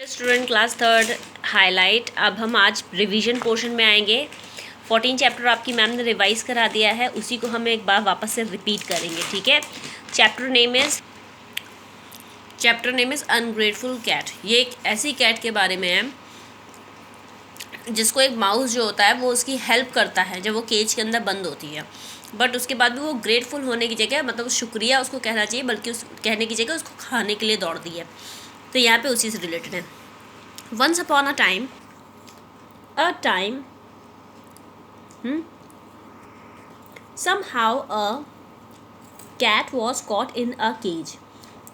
Student class third highlight. अब हम आज रिवीजन पोर्शन में आएंगे। 14 चैप्टर आपकी मैम ने रिवाइज करा दिया है, उसी को हम एक बार वापस से रिपीट करेंगे, ठीक है। Chapter name is ungrateful cat. ये एक ऐसी कैट के बारे में है जिसको एक माउस जो होता है वो उसकी हेल्प करता है जब वो केज के अंदर बंद होती है, बट उसके बाद भी वो ग्रेटफुल होने की जगह, मतलब शुक्रिया उसको कहना चाहिए, बल्कि उस कहने की जगह उसको खाने के लिए दौड़ती है। तो यहाँ पे उसी से रिलेटेड है। Once upon a time, somehow a cat was caught in a cage.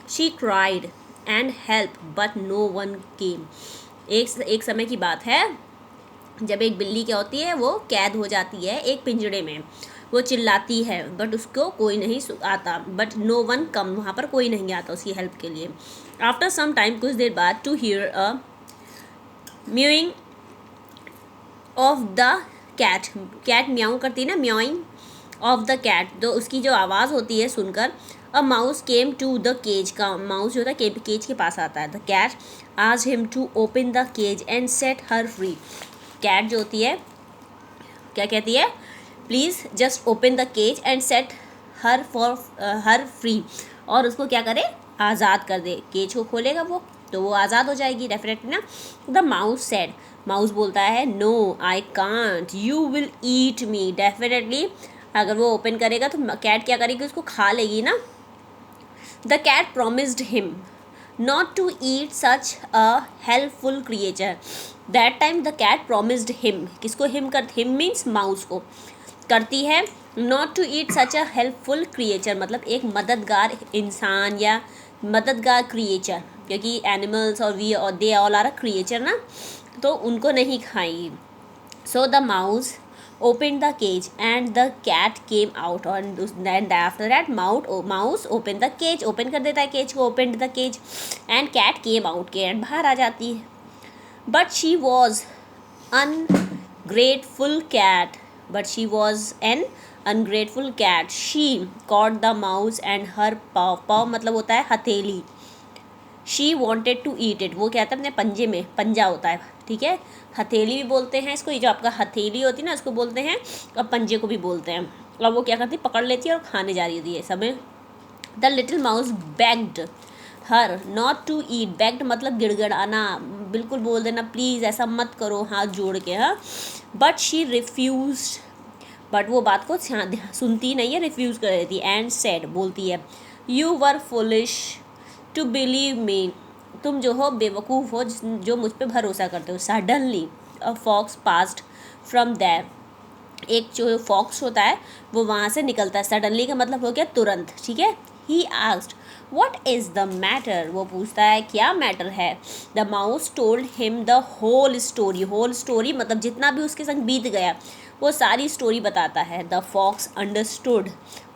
She cried and help, but no one came. एक समय की बात है जब एक बिल्ली क्या होती है, वो कैद हो जाती है एक पिंजड़े में। वो चिल्लाती है बट उसको कोई नहीं आता, बट नो वन कम, वहाँ पर कोई नहीं आता उसकी हेल्प के लिए। आफ्टर सम टाइम, कुछ देर बाद, to hear a mewing of the cat. Cat म्याऊ करती है ना, म्याइंग ऑफ द कैट, तो उसकी जो आवाज़ होती है सुनकर, a mouse came to the cage, का माउस जो होता है केज के पास आता है। The cat asked him to open the cage and set her free. Cat जो होती है क्या कहती है, please just open the cage and set her free, और उसको क्या करे, आज़ाद कर दे। केज को खोलेगा वो तो वो आज़ाद हो जाएगी डेफिनेटली ना। द माउस सेड, माउस बोलता है, no I can't, you will eat me. Definitely अगर वो ओपन करेगा तो कैट क्या करेगी, उसको खा लेगी ना। The cat promised him not to eat such a helpful creature. That time the cat promised him, किसको हिम हिम मीन्स माउस को करती है, not to eat such a helpful creature, मतलब एक मददगार इंसान या मददगार क्रिएचर, क्योंकि एनिमल्स और वी और they all are a creature ना, तो उनको नहीं खाएगी। So the mouse opened the cage and the cat came out, and after that mouse opened the cage, open कर देता है केज को, opened the cage and cat came out, cat बाहर आ जाती है। but she was an ungrateful cat, she caught the mouse and her paw मतलब होता है हथेली, she wanted to eat it, वो क्या था अपने पंजे में, पंजा होता है, ठीक है, हथेली भी बोलते हैं इसको, ये जो आपका हथेली होती है ना, इसको बोलते हैं, और पंजे को भी बोलते हैं। और वो क्या करती है, पकड़ लेती है और खाने जा रही होती है समय। The little mouse begged her not to eat, begged मतलब गिड़गिड़ाना, बिल्कुल बोल देना प्लीज़ ऐसा मत करो हाथ जोड़ के, हाँ। बट शी रिफ्यूज, बट वो बात को सुनती नहीं है, रिफ्यूज़ कर देती है। एंड सेड, बोलती है, you were foolish to believe me, तुम जो हो बेवकूफ़ हो जो मुझ पे भरोसा करते हो। Suddenly a fox passed from there, एक जो फॉक्स होता है वो वहाँ से निकलता है। सडनली का मतलब हो गया तुरंत, ठीक है। He asked what is the matter, वो पूछता है क्या मैटर है। The mouse told him the whole story, whole story मतलब जितना भी उसके संग बीत गया वो सारी स्टोरी बताता है। द फॉक्स अंडरस्टूड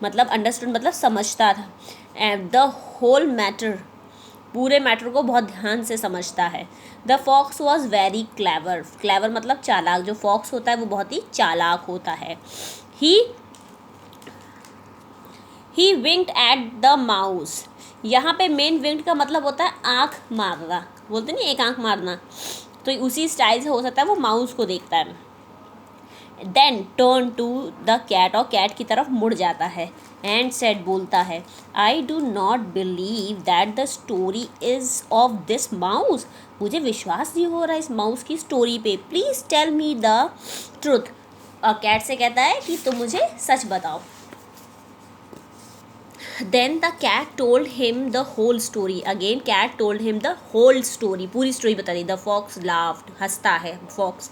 मतलब समझता था, एंड द होल मैटर, पूरे मैटर को बहुत ध्यान से समझता है। The fox was very clever मतलब चालाक, जो फॉक्स होता है वो बहुत ही चालाक होता है। ही विंक्ड एट द माउस, यहाँ पे मेन विंक्ड का मतलब होता है आँख मारना, बोलते नहीं एक आँख मारना, तो उसी स्टाइल से हो सकता है वो माउस को देखता है। Then turn to the cat, और कैट की तरफ मुड़ जाता है। एंड सेड, बोलता है, I do not believe that the story is of this mouse, मुझे विश्वास नहीं हो रहा इस माउस की स्टोरी पे, please tell me the truth. और कैट से कहता है कि तुम मुझे सच बताओ। Then the cat told him the whole story. Again cat told him the whole story, पूरी स्टोरी बता दी। The fox laughed, हंसता है fox,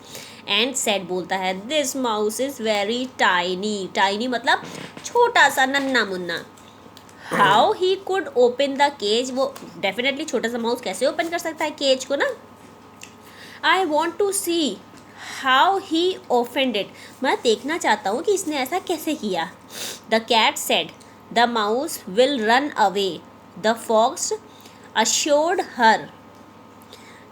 and said, बोलता है, this mouse is very tiny मतलब छोटा सा नन्ना Munna. How he could open the cage, वो डेफिनेटली छोटा सा माउस कैसे ओपन कर सकता है केज को ना। I want to see how he opened it, मैं देखना चाहता हूँ कि इसने ऐसा कैसे किया। The cat said, the mouse will run away. The fox assured her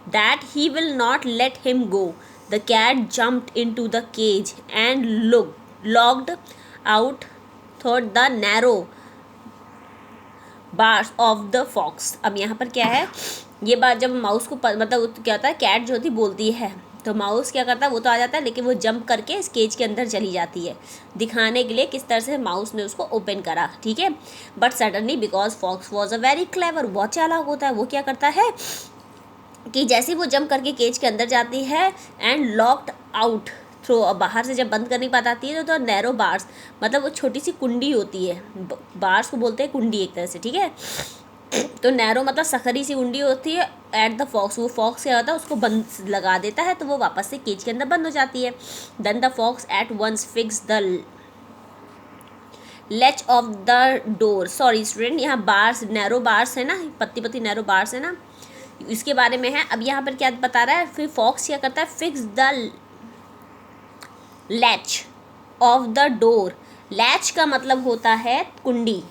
that he will not let him go. The cat jumped into the cage and looked out through the narrow bars of the fox. अब यहाँ पर क्या है, ये बात जब mouse को मतलब क्या होता है, कैट जो होती बोलती है तो माउस क्या करता है, वो तो आ जाता है लेकिन वो जंप करके इस केज के अंदर चली जाती है, दिखाने के लिए किस तरह से माउस ने उसको ओपन करा, ठीक है। But suddenly because fox was a very clever, बहुत चालाक होता है, वो क्या करता है कि जैसे वो जंप करके केज के अंदर जाती है एंड लॉक्ड आउट थ्रो, बाहर से जब बंद करने की बात आती है तो नैरो बार्स, मतलब वो छोटी सी कुंडी होती है, बार्स को बोलते हैं कुंडी एक तरह से, ठीक है। तो नैरो मतलब सखरी सी कुंडी होती है एट द फॉक्स, वो फॉक्स क्या होता है उसको बंद लगा देता है तो वो वापस से केज के अंदर बंद हो जाती है। Then the fox at once fix the latch of the door, sorry student यहाँ बार्स नैरो बार्स है ना, पत्ती पत्ती नैरो बार्स है ना, इसके बारे में है। अब यहाँ पर क्या बता रहा है, फिर फॉक्स क्या करता है, fix the latch of the door, latch का मतलब होता है कुंडी,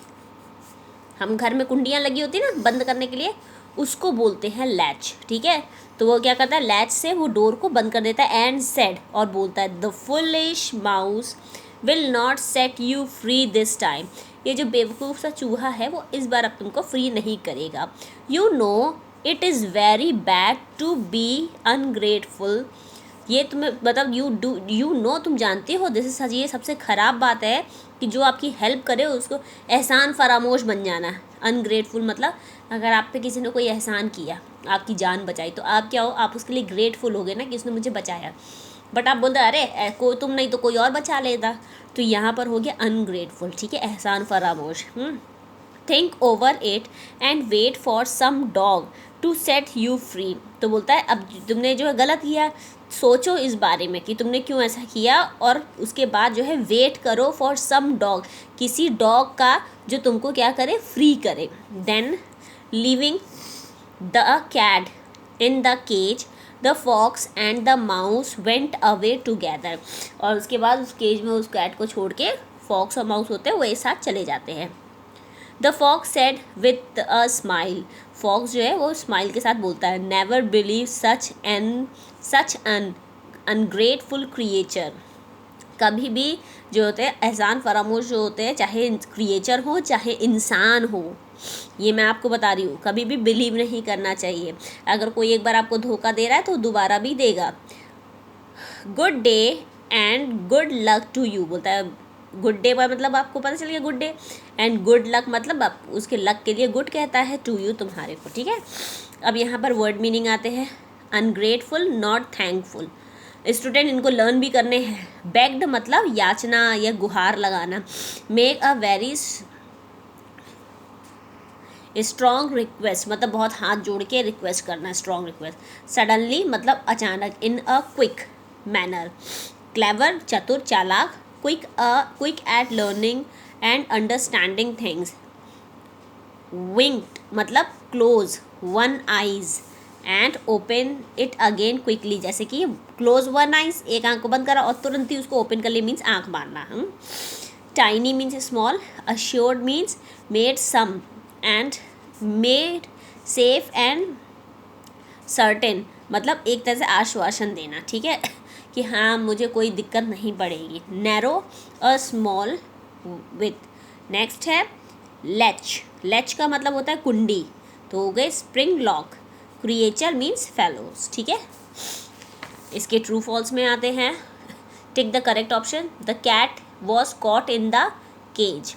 हम घर में कुंडियाँ लगी होती है ना बंद करने के लिए, उसको बोलते हैं लैच, ठीक है। तो वो क्या करता है, लैच से वो डोर को बंद कर देता है एंड सेड, और बोलता है the foolish mouse will not set you free this time, ये जो बेवकूफ़ सा चूहा है वो इस बार अब तुमको फ्री नहीं करेगा। You know it is very bad to be ungrateful, ये तुम्हें मतलब यू नो तुम जानते हो, दिस इज, ये सबसे ख़राब बात है कि जो आपकी हेल्प करे उसको एहसान फरामोश बन जाना। अनग्रेटफुल मतलब अगर आप पे किसी ने कोई एहसान किया, आपकी जान बचाई, तो आप क्या हो, आप उसके लिए ग्रेटफुल हो गए ना कि उसने मुझे बचाया, बट आप बोलते अरे कोई तुम नहीं तो कोई और बचा लेता, तो यहाँ पर हो गया अनग्रेटफुल, ठीक है, एहसान फरामोश। Think over it and wait for some dog to set you free, तो बोलता है अब तुमने जो है गलत किया, सोचो इस बारे में कि तुमने क्यों ऐसा किया, और उसके बाद जो है वेट करो फॉर सम डॉग, किसी डॉग का जो तुमको क्या करे, फ्री करे। Then leaving the cat in the cage the fox and the mouse went away together, और उसके बाद उस केज में उस कैट को छोड़ के फॉक्स और माउस होते हैं वो एक साथ चले जाते हैं। The fox said with a smile, fox जो है वो स्माइल के साथ बोलता है, never believe such an ungrateful creature, कभी भी जो होते हैं एहसान फरामोश जो होते हैं, चाहे क्रिएचर हो चाहे इंसान हो, ये मैं आपको बता रही हूँ, कभी भी बिलीव नहीं करना चाहिए। अगर कोई एक बार आपको धोखा दे रहा है तो दोबारा भी देगा। Good day and good luck to you, बोलता है गुड डे का मतलब आपको पता चल गया good day, and good luck मतलब आप उसके लक के लिए गुड कहता है, टू यू तुम्हारे को, ठीक है। अब यहाँ पर वर्ड मीनिंग आते हैं, अनग्रेटफुल नॉट थैंकफुल, स्टूडेंट इनको लर्न भी करने हैं। बेग्ड मतलब याचना या गुहार लगाना, make a very strong request मतलब बहुत हाथ जोड़ के रिक्वेस्ट करना, स्ट्रॉन्ग रिक्वेस्ट। सडनली मतलब अचानक, in a quick manner, clever चतुर चालाक, quick at learning and understanding things, winked मतलब close one eyes and open it again quickly, जैसे कि क्लोज वन आइज, एक आंख को बंद करा और तुरंत ही उसको ओपन कर लिया, मीन्स आंख मारना। Tiny means small, assured means made some and made safe and certain मतलब एक तरह से आश्वासन देना, ठीक है, कि हाँ मुझे कोई दिक्कत नहीं पड़ेगी। Narrow a small with, next है लेच, लेच का मतलब होता है कुंडी, तो हो गए spring lock, creature means fellows, ठीक है। इसके ट्रू फॉल्स में आते हैं, tick the correct option, the cat was caught in the cage,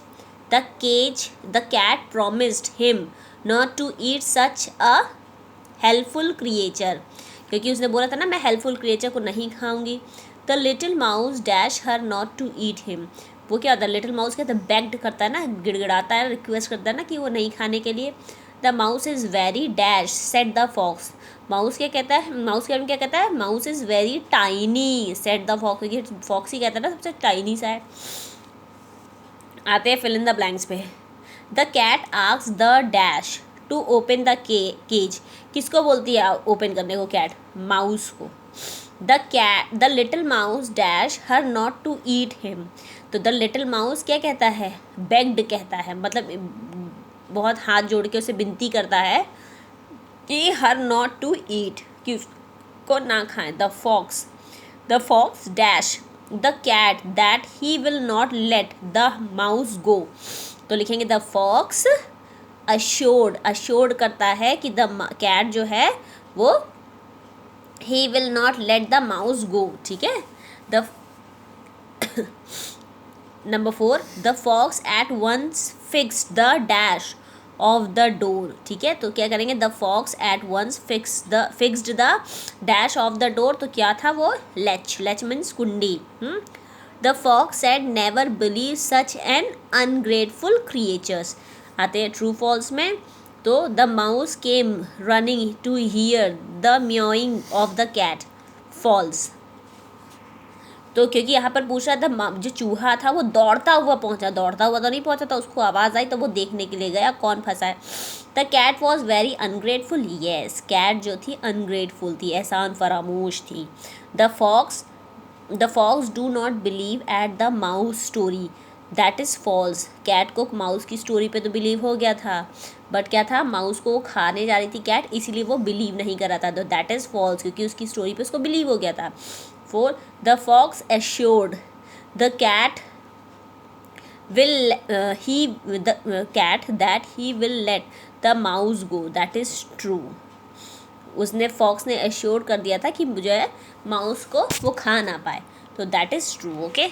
the cat promised him not to eat such a helpful creature, क्योंकि उसने बोला था ना मैं हेल्पफुल क्रिएचर को नहीं खाऊंगी। The little mouse dash her not to eat him, वो क्या होता है, लिटिल माउस क्या होता है, बेग्ड करता है ना, गिड़गिड़ाता है, रिक्वेस्ट करता है ना कि वो नहीं खाने के लिए। The mouse is very dash said the fox, mouse क्या कहता है, माउस के क्या कहता है, mouse is very tiny said the fox, क्योंकि फॉक्स ही कहता है ना सबसे टाइनी सा है। आते हैं फिल इन द ब्लैंक्स पे। The cat asks the dash to open the cage, किसको बोलती है ओपन करने को कैट, माउस को। The little mouse dash her not to eat him, तो द लिटिल माउस क्या कहता है, बेग्ड कहता है, मतलब बहुत हाथ जोड़ के उसे विनती करता है कि हर नॉट टू ईट, कि उसको ना खाएं। The fox dash the cat that he will not let the mouse go, तो लिखेंगे द फॉक्स अश्योर्ड करता है कि द कैट जो है वो he will not let the mouse go, ठीक है। The number 4, the fox at once fix the dash of the door, ठीक है। तो क्या करेंगे, the fox at once fixed the dash of the door, तो क्या था वो, लेच मीन्स कुंडी। The fox said never believe such an ungrateful creatures, आते हैं ट्रू फॉल्स में। तो the mouse came running to hear the म्योइंग of the cat, false. तो क्योंकि यहाँ पर पूछ रहा था, जो चूहा था वो दौड़ता हुआ तो नहीं पहुँचा था, उसको आवाज़ आई तो वो देखने के लिए गया कौन फंसा है। The cat was very ungrateful, yes, cat जो थी अनग्रेटफुल थी, एहसान फरामोश थी। The fox do not believe at the mouse story, that is false. Cat को माउस की स्टोरी पे तो बिलीव हो गया था, बट क्या था, माउस को वो खाने जा रही थी कैट, इसीलिए वो बिलीव नहीं कर रहा था, तो दैट इज़ फॉल्स, क्योंकि उसकी स्टोरी पे उसको बिलीव हो गया था। 4, the fox assured the cat cat that he will let the mouse go, that is true। उसने फॉक्स ने एश्योर कर दिया था कि मुझे माउस को वो खा ना पाए, तो दैट इज़ ट्रू, ओके।